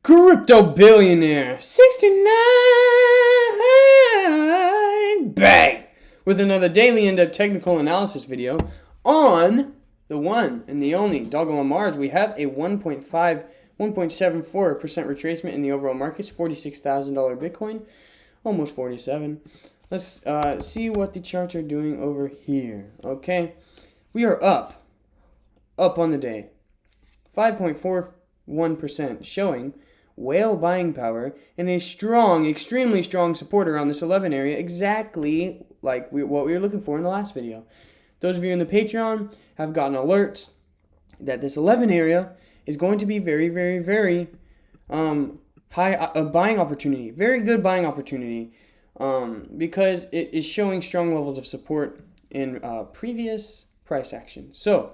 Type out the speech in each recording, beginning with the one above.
Crypto billionaire 69 back with another daily in-depth technical analysis video on the one and the only Dogelon. We have a 1.74% retracement in the overall markets, $46,000 Bitcoin, almost 47. Let's see what the charts are doing over here. Okay, we are up on the day, 5.41%, showing whale buying power and a strong, extremely strong support around this 11 area, exactly like what we were looking for in the last video. Those of you in the Patreon have gotten alerts that this 11 area is going to be very, very, very high buying opportunity, very good buying opportunity, because it is showing strong levels of support in previous price action. So,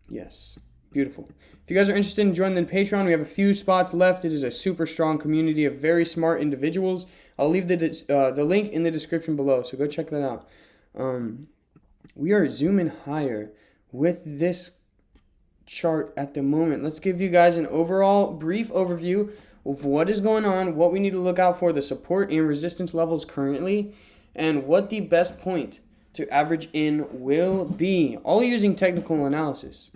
yes. Beautiful. If you guys are interested in joining the Patreon, we have a few spots left. It is a super strong community of very smart individuals. I'll leave the link in the description below, so go check that out. We are zooming higher with this chart at the moment. Let's give you guys an overall brief overview of what is going on, what we need to look out for, the support and resistance levels currently, and what the best point to average in will be, all using technical analysis.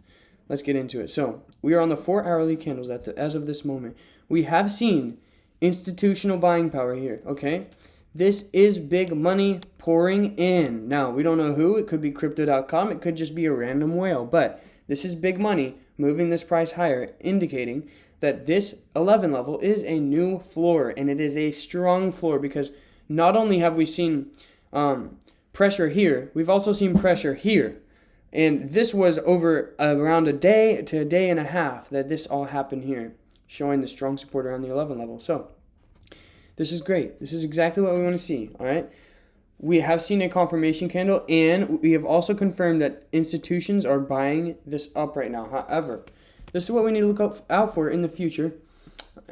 Let's get into it. So we are on the 4 hourly candles as of this moment. We have seen institutional buying power here, okay? This is big money pouring in. Now, we don't know who. It could be crypto.com. It could just be a random whale. But this is big money moving this price higher, indicating that this 11 level is a new floor. And it is a strong floor because not only have we seen pressure here, we've also seen pressure here. And this was over around a day to a day and a half that this all happened here, showing the strong support around the 11 level. So this is great. This is exactly what we want to see, all right? We have seen a confirmation candle, and we have also confirmed that institutions are buying this up right now. However, this is what we need to look out for in the future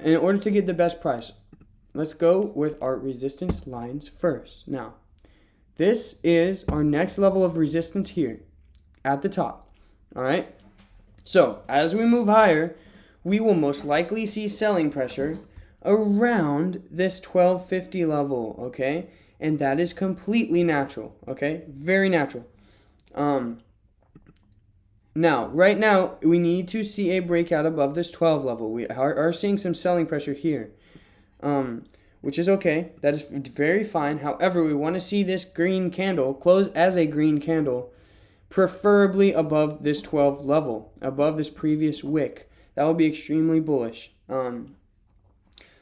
in order to get the best price. Let's go with our resistance lines first. Now, this is our next level of resistance here at the top, all right? So as we move higher, we will most likely see selling pressure around this 1250 level, okay? And that is completely natural, okay? Very natural. Now, right now, we need to see a breakout above this 12 level. We are seeing some selling pressure here, which is okay. That is very fine. However, we want to see this green candle close as a green candle, preferably above this 12 level, above this previous wick. That will be extremely bullish.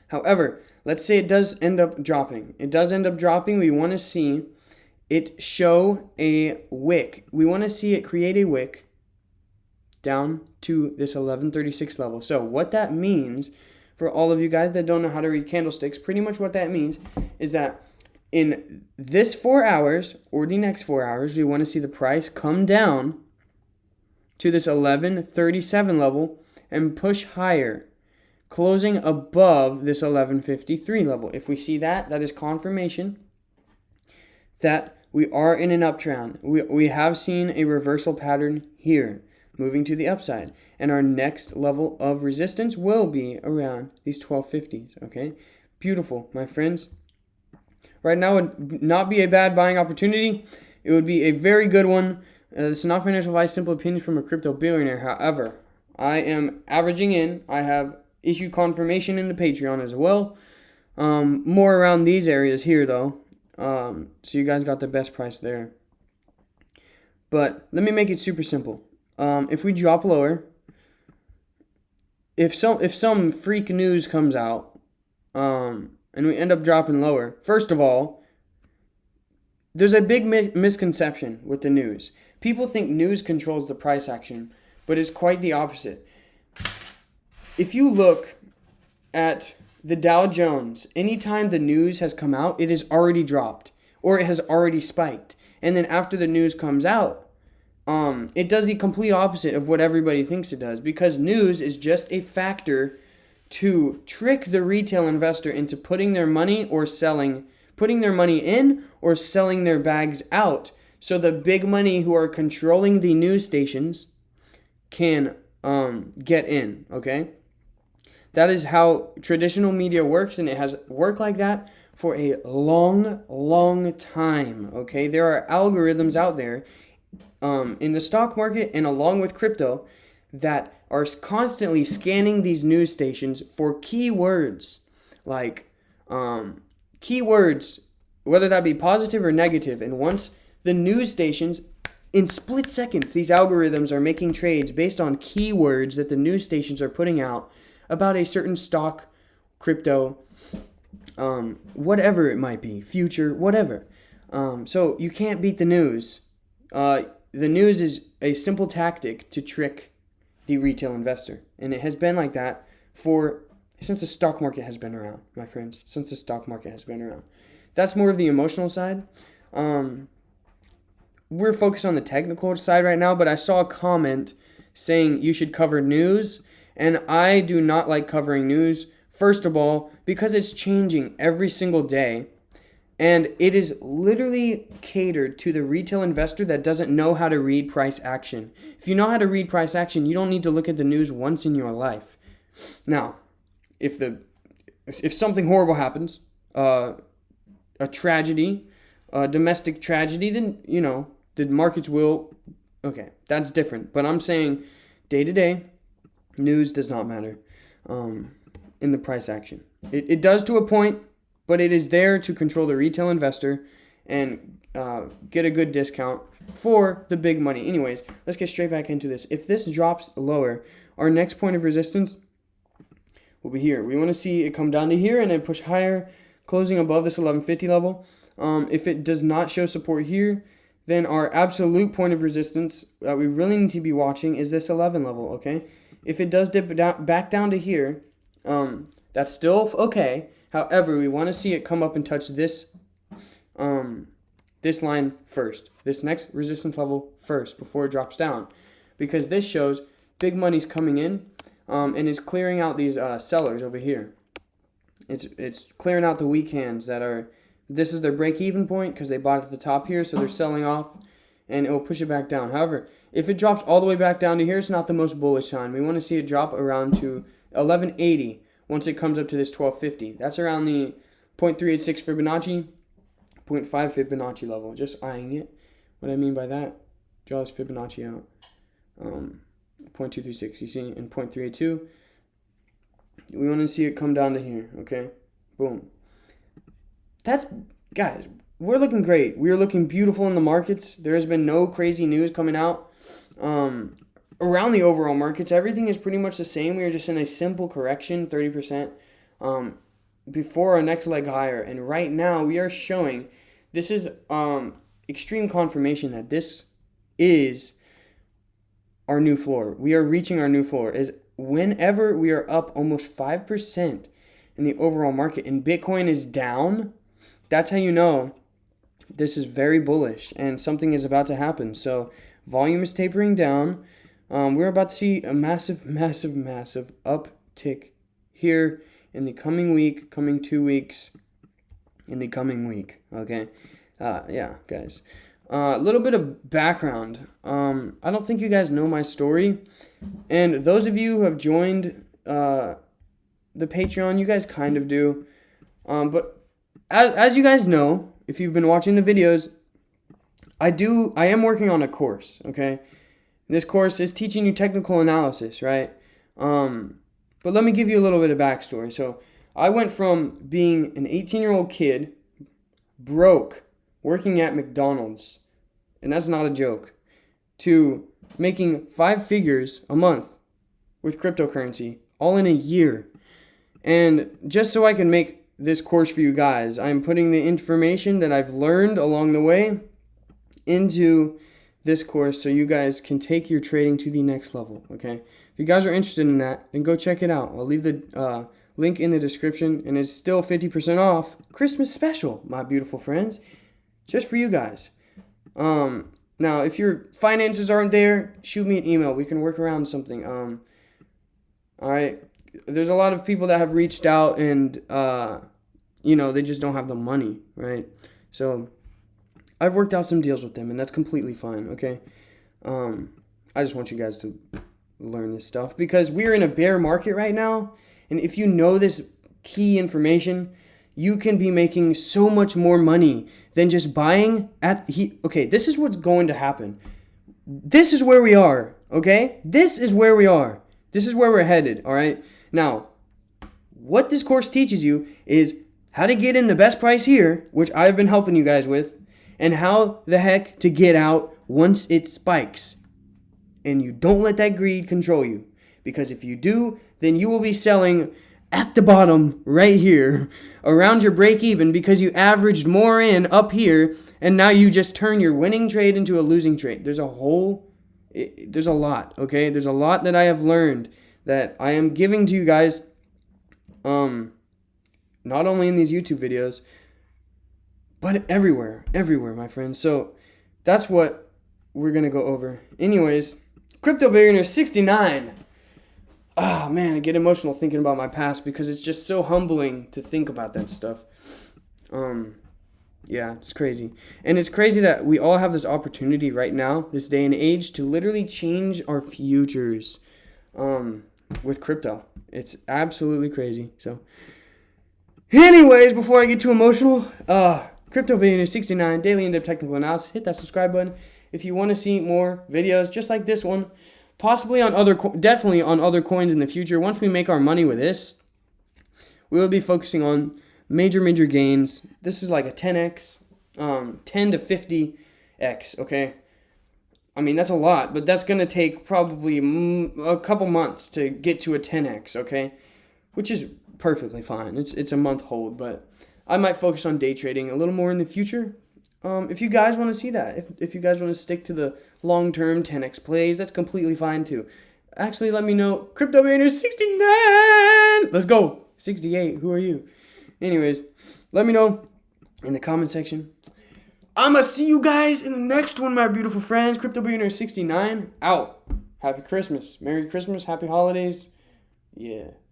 However, let's say it does end up dropping. It does end up dropping. We want to see it show a wick. We want to see it create a wick down to this 1136 level. So what that means for all of you guys that don't know how to read candlesticks, pretty much what that means is that in this 4 hours or the next 4 hours, we want to see the price come down to this 1137 level and push higher, closing above this 1153 level. If we see that, that is confirmation that we are in an uptrend. We have seen a reversal pattern here, moving to the upside. And our next level of resistance will be around these 1250s, okay? Beautiful, my friends. Right now would not be a bad buying opportunity. It would be a very good one. This is not financial advice, simple opinions from a crypto billionaire. However, I am averaging in. I have issued confirmation in the Patreon as well. More around these areas here, though. So you guys got the best price there. But let me make it super simple. If we drop lower, if some freak news comes out, and we end up dropping lower. First of all, there's a big misconception with the news. People think news controls the price action, but it's quite the opposite. If you look at the Dow Jones, anytime the news has come out, it has already dropped or it has already spiked. And then after the news comes out, it does the complete opposite of what everybody thinks it does, because news is just a factor to trick the retail investor into putting their money in or selling their bags out, so the big money who are controlling the news stations can get in, okay? That is how traditional media works, and it has worked like that for a long, long time, okay? There are algorithms out there in the stock market and along with crypto that are constantly scanning these news stations for keywords, like keywords, whether that be positive or negative. And once the news stations, in split seconds, these algorithms are making trades based on keywords that the news stations are putting out about a certain stock, crypto, whatever it might be, future, whatever. So you can't beat the news. The news is a simple tactic to trick the retail investor. And it has been like that since the stock market has been around, my friends. Since the stock market has been around. That's more of the emotional side. We're focused on the technical side right now, but I saw a comment saying you should cover news. And I do not like covering news. First of all, because it's changing every single day. And it is literally catered to the retail investor that doesn't know how to read price action. If you know how to read price action, you don't need to look at the news once in your life. Now, if something horrible happens, a tragedy, a domestic tragedy, then, the markets will, okay, that's different. But I'm saying day to day, news does not matter in the price action. It does to a point, but it is there to control the retail investor and get a good discount for the big money. Anyways, let's get straight back into this. If this drops lower, our next point of resistance will be here. We want to see it come down to here and then push higher, closing above this 1150 level. If it does not show support here, then our absolute point of resistance that we really need to be watching is this 11 level, okay? If it does dip back down to here, that's still okay. However, we want to see it come up and touch this line first, this next resistance level first before it drops down, because this shows big money's coming in and is clearing out these sellers over here. It's clearing out the weak hands that are. This is their break-even point because they bought at the top here, so they're selling off, and it will push it back down. However, if it drops all the way back down to here, it's not the most bullish sign. We want to see it drop around to 1180 once it comes up to this 1250. That's around the 0.386 Fibonacci, 0.5 Fibonacci level. Just eyeing it. What I mean by that, draw this Fibonacci out. 0.236, you see, and 0.382. We want to see it come down to here, okay? Boom. Guys, we're looking great. We are looking beautiful in the markets. There has been no crazy news coming out around the overall markets. Everything is pretty much the same. We are just in a simple correction, 30%, before our next leg higher. And right now, we are showing, this is extreme confirmation that this is our new floor. We are reaching our new floor. Is whenever we are up almost 5% in the overall market and Bitcoin is down, that's how you know this is very bullish and something is about to happen. So volume is tapering down. We're about to see a massive, massive, massive uptick here in the coming week, coming 2 weeks, in the coming week. Okay, yeah, guys. A little bit of background. I don't think you guys know my story, and those of you who have joined the Patreon, you guys kind of do. But as you guys know, if you've been watching the videos, I am working on a course, okay? This course is teaching you technical analysis, right? But let me give you a little bit of backstory. So I went from being an 18-year-old kid, broke, working at McDonald's, and that's not a joke, to making 5 figures a month with cryptocurrency, all in a year. And just so I can make this course for you guys, I'm putting the information that I've learned along the way into this course so you guys can take your trading to the next level, okay? If you guys are interested in that, then go check it out. I'll leave the link in the description, and it's still 50% off. Christmas special, my beautiful friends, just for you guys. Now, if your finances aren't there, shoot me an email. We can work around something. All right. There's a lot of people that have reached out and, they just don't have the money, right? So I've worked out some deals with them, and that's completely fine, okay? I just want you guys to learn this stuff because we're in a bear market right now, And if you know this key information, you can be making so much more money than just buying okay, this is what's going to happen. This is where we are, okay? This is where we are. This is where we're headed, all right? Now, what this course teaches you is how to get in the best price here, which I've been helping you guys with, and how the heck to get out once it spikes. And you don't let that greed control you. Because if you do, then you will be selling at the bottom right here around your break even because you averaged more in up here and now you just turn your winning trade into a losing trade. There's a lot, okay? There's a lot that I have learned that I am giving to you guys, not only in these YouTube videos, but everywhere, my friends. So that's what we're going to go over. Anyways, Crypto Billionaire 69. Oh, man, I get emotional thinking about my past because it's just so humbling to think about that stuff. Yeah, it's crazy. And it's crazy that we all have this opportunity right now, this day and age, to literally change our futures with crypto. It's absolutely crazy. So, anyways, before I get too emotional, Crypto Billionaire 69, daily in-depth technical analysis. Hit that subscribe button if you want to see more videos just like this one. Possibly on definitely on other coins in the future. Once we make our money with this, we will be focusing on major gains. This is like a 10x, 10 to 50x, okay? I mean, that's a lot, but that's going to take probably a couple months to get to a 10x, okay? Which is perfectly fine. It's a month hold, but I might focus on day trading a little more in the future. If you guys want to see that, if you guys want to stick to the long-term 10x plays, that's completely fine too. Actually, let me know. Crypto Billionaire 69! Let's go! 68, who are you? Anyways, let me know in the comment section. I'ma see you guys in the next one, my beautiful friends. Crypto Billionaire 69, out. Happy Christmas. Merry Christmas, happy holidays. Yeah.